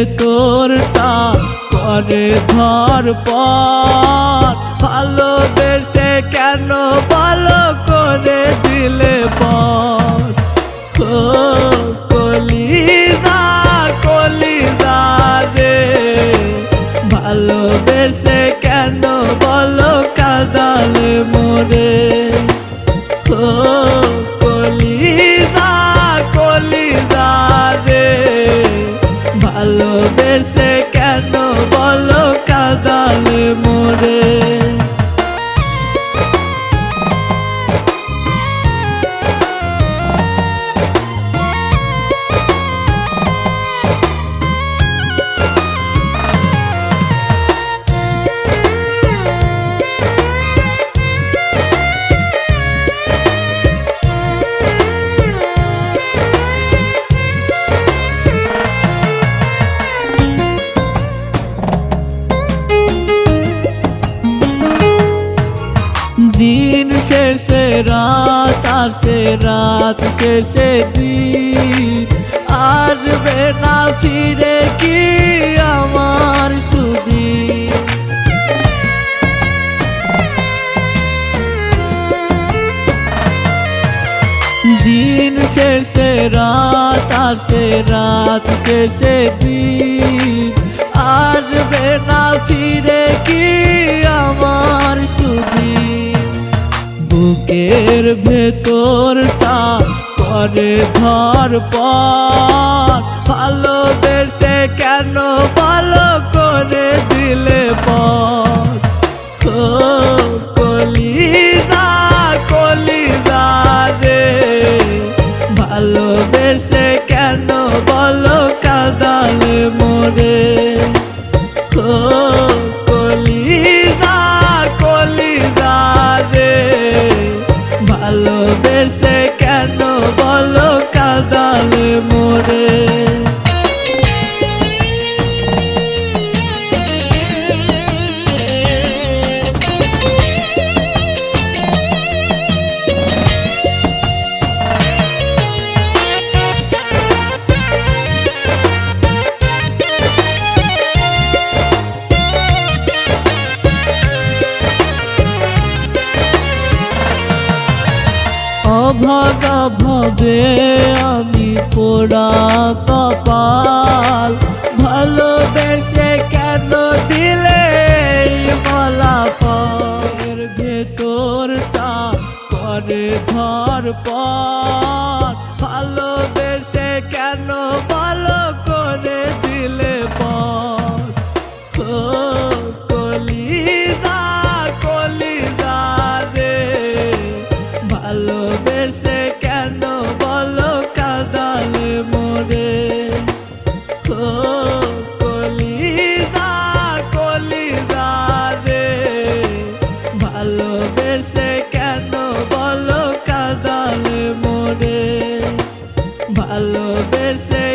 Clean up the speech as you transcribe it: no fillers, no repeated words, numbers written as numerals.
ভেতরটা করে ধরপর, ভালোবেসে কেন ভালো করে দিলে পর। কলিজা কলিজা রে, ভালোবেসে কেন বলো কাঁদালে মোরে। কলিজা কলিজা রে, ভালোবেসে কেন বলো কাঁদালে মোরে। দিন শেষে রাত আসে, রাত শেষে দিন, আসবে না ফিরে কি আমার সুদিন। দিন শেষে রাত আসে, রাত শেষে দিন, আসবে না ফিরে কি আমার সুদিন। বুকের ভেতরটা করে ধরপর, ভালোবেসে কেন ভালো করে দিলে পর। কলিজা কলিজা রে, ভালোবেসে কেন বলো কাঁদালে মোরে। কলিজা কলিজা রে, ভালোবেসে কেন বলো কাঁদালে মোরে। অভাগা ভাবে আমি পোড়া কপাল, ভালোবেসে কেন দিলে ফলাফল। ভেতরটা করে ধরপর, ভালোবেসে কেন ভালো করে দিলে পর। কলিজা কলিজা রে, ভালোবেসে কেন বলো কাঁদালে মোরে। কলিজা কলিজা রে, ভালোবেসে কেন বলো কাঁদালে মোরে। ভালোবেসে